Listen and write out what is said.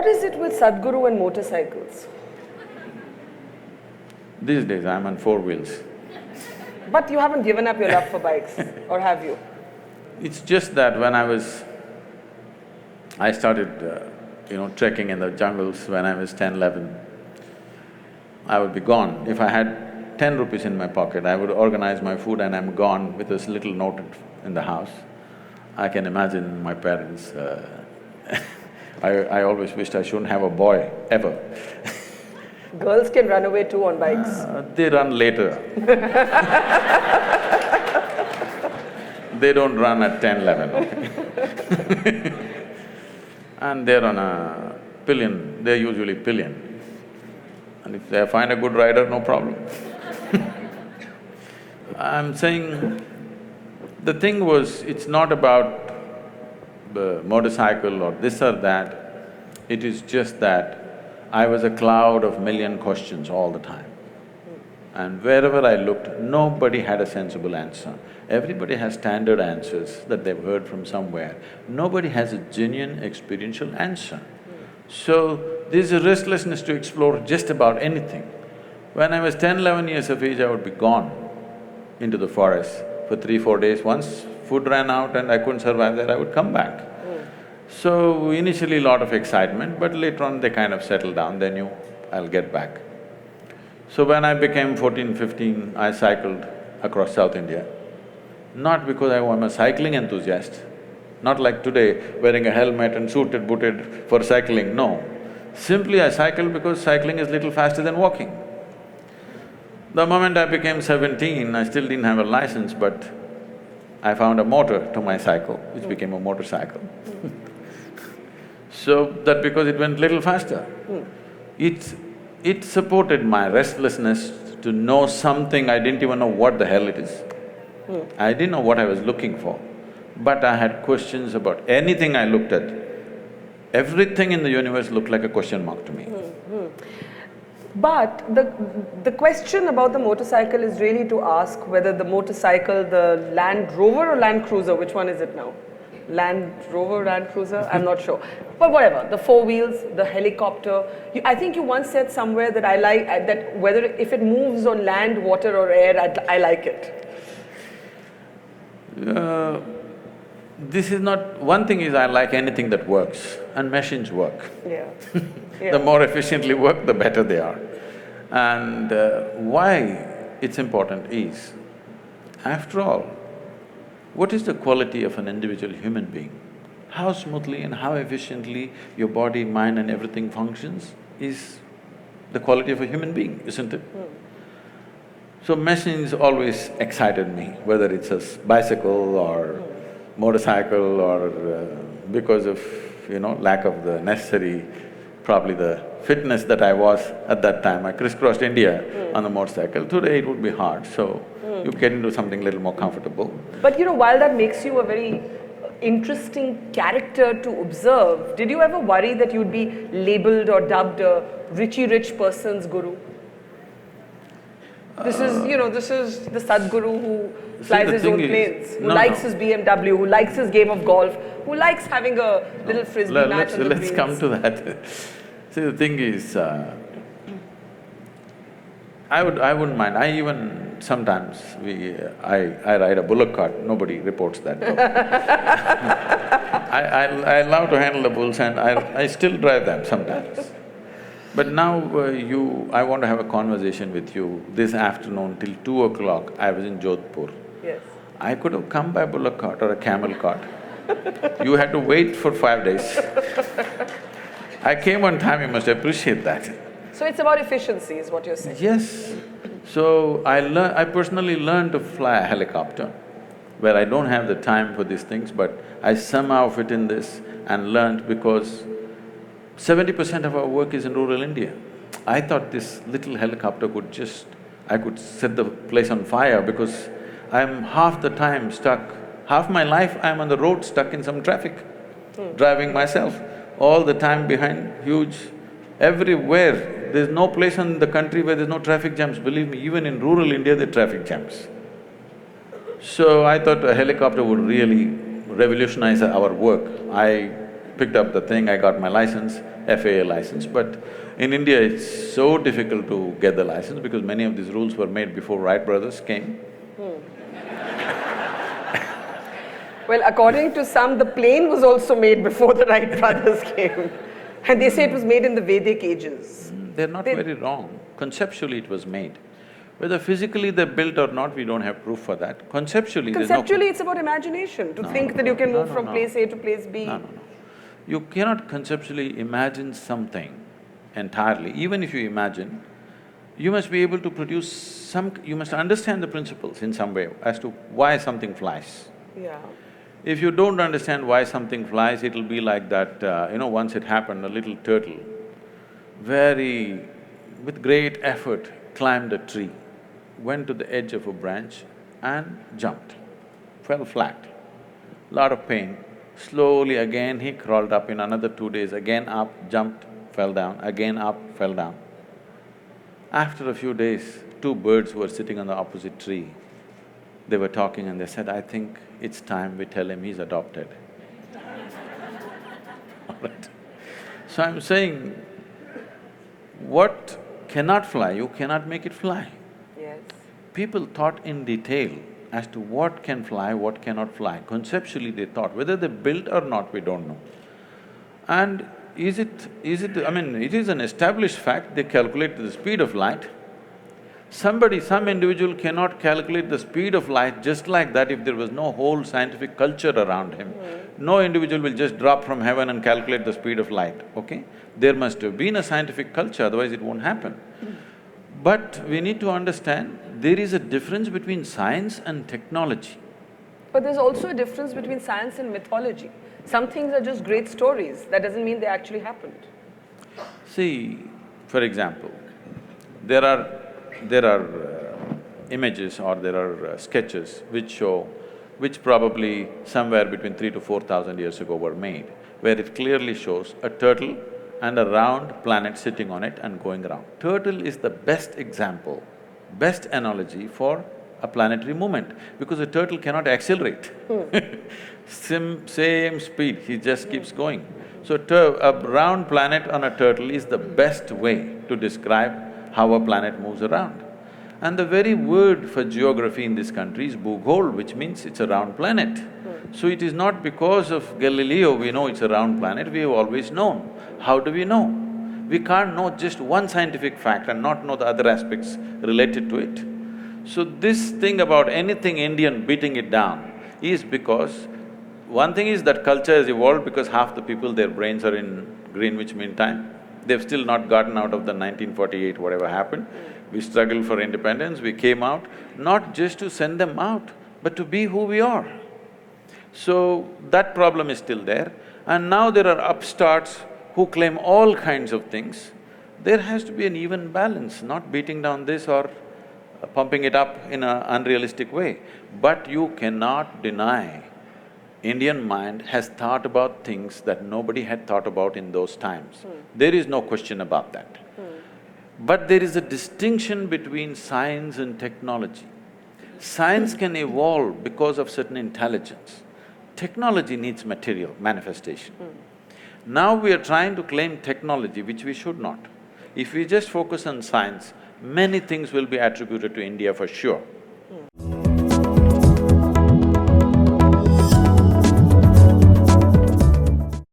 What is it with Sadhguru and motorcycles? These days I'm on four wheels. But you haven't given up your love for bikes, or have you? It's just that when I started, trekking in the jungles when I was 10, 11. I would be gone. If I had 10 rupees in my pocket, I would organize my food and I'm gone with this little note in the house. I can imagine my parents, I always wished I shouldn't have a boy, ever. Girls can run away too on bikes. They run later. They don't run at 10, 11, okay? And they're on a pillion, they're usually pillion. And if they find a good rider, no problem. I'm saying, the thing was, it's not about the motorcycle or this or that, it is just that I was a cloud of million questions all the time. And wherever I looked, nobody had a sensible answer. Everybody has standard answers that they've heard from somewhere. Nobody has a genuine experiential answer. So, there's a restlessness to explore just about anything. When I was 10, 11 years of age, I would be gone into the forest for 3, 4 days. Once food ran out and I couldn't survive there, I would come back. So, initially lot of excitement, but later on they kind of settled down, they knew I'll get back. So when I became 14, 15, I cycled across South India. Not because I'm a cycling enthusiast, not like today, wearing a helmet and suited, booted for cycling, no. Simply I cycled because cycling is little faster than walking. The moment I became 17, I still didn't have a license, but I found a motor to my cycle, which became a motorcycle. So that because it went little faster. It supported my restlessness to know something, I didn't even know what the hell it is. I didn't know what I was looking for, but I had questions about anything I looked at. Everything in the universe looked like a question mark to me. But the question about the motorcycle is really to ask whether the motorcycle, the Land Rover or Land Cruiser, which one is it now? Land Rover, Land Cruiser, I'm not sure. But whatever, the four wheels, the helicopter. I think you once said somewhere that I like… that whether… if it moves on land, water or air, I like it. This is not… one thing is I like anything that works, and machines work. Yeah. The more efficiently work, the better they are. And why it's important is, after all, what is the quality of an individual human being? How smoothly and how efficiently your body, mind and everything functions is the quality of a human being, isn't it? So machines always excited me, whether it's a bicycle or motorcycle or because of, lack of the necessary, probably the fitness that I was at that time. I crisscrossed India on a motorcycle. Today it would be hard, so you get into something a little more comfortable. But while that makes you a very interesting character to observe, did you ever worry that you'd be labeled or dubbed a Richie Rich person's guru? This is the Sadhguru who flies his own planes, who likes his BMW, who likes his game of golf, who likes having a little frisbee match on the Let's come to that. See, the thing is, I wouldn't mind. I even… sometimes I ride a bullock cart, nobody reports that though. I love to handle the bulls and I still drive them sometimes. But now I want to have a conversation with you. This afternoon till 2 o'clock, I was in Jodhpur. Yes. I could have come by bullock cart or a camel cart. You had to wait for 5 days. I came on time, you must appreciate that. So it's about efficiency is what you're saying? Yes. So I personally learned to fly a helicopter, where I don't have the time for these things, but I somehow fit in this and learned because 70% of our work is in rural India. I thought this little helicopter could just… I could set the place on fire because I'm half the time stuck, half my life I'm on the road stuck in some traffic, driving myself, all the time behind huge… everywhere. There's no place in the country where there's no traffic jams. Believe me, even in rural India there are traffic jams. So I thought a helicopter would really revolutionize our work. picked up the thing, I got my license, FAA license, but in India it's so difficult to get the license because many of these rules were made before Wright brothers came. Well, according to some, the plane was also made before the Wright brothers came. And they say it was made in the Vedic ages. They're not very wrong. Conceptually it was made. Whether physically they're built or not, we don't have proof for that. Conceptually, there's no… Conceptually, it's about imagination, to think that you can move from place A to place B. No. You cannot conceptually imagine something entirely. Even if you imagine, you must be able to produce you must understand the principles in some way as to why something flies. Yeah. If you don't understand why something flies, it'll be like that, once it happened, a little turtle, with great effort, climbed a tree, went to the edge of a branch and jumped, fell flat. Lot of pain. Slowly again he crawled up in another 2 days, again up, jumped, fell down, again up, fell down. After a few days, two birds were sitting on the opposite tree. They were talking and they said, I think it's time we tell him he's adopted. All right. So I'm saying, what cannot fly, you cannot make it fly. Yes. People thought in detail as to what can fly, what cannot fly. Conceptually they thought, whether they built or not, we don't know. And it is an established fact, they calculate the speed of light. Some individual cannot calculate the speed of light just like that if there was no whole scientific culture around him. No individual will just drop from heaven and calculate the speed of light, okay? There must have been a scientific culture, otherwise it won't happen. But we need to understand, there is a difference between science and technology. But there's also a difference between science and mythology. Some things are just great stories, that doesn't mean they actually happened. See, for example, there are images or there are sketches which probably somewhere between 3,000 to 4,000 years ago were made, where it clearly shows a turtle and a round planet sitting on it and going around. Turtle is the best example, best analogy for a planetary movement, because a turtle cannot accelerate. Same speed, he just keeps going. So a round planet on a turtle is the best way to describe how a planet moves around. And the very word for geography in this country is Bhugol, which means it's a round planet. So it is not because of Galileo we know it's a round planet, we have always known. How do we know? We can't know just one scientific fact and not know the other aspects related to it. So this thing about anything Indian beating it down is because one thing is that culture has evolved because half the people, their brains are in Greenwich Mean Time. They've still not gotten out of the 1948, whatever happened. We struggled for independence, we came out, not just to send them out, but to be who we are. So that problem is still there. And now there are upstarts who claim all kinds of things. There has to be an even balance, not beating down this or pumping it up in an unrealistic way. But you cannot deny Indian mind has thought about things that nobody had thought about in those times. There is no question about that. But there is a distinction between science and technology. Science can evolve because of certain intelligence. Technology needs material, manifestation. Now we are trying to claim technology, which we should not. If we just focus on science, many things will be attributed to India for sure.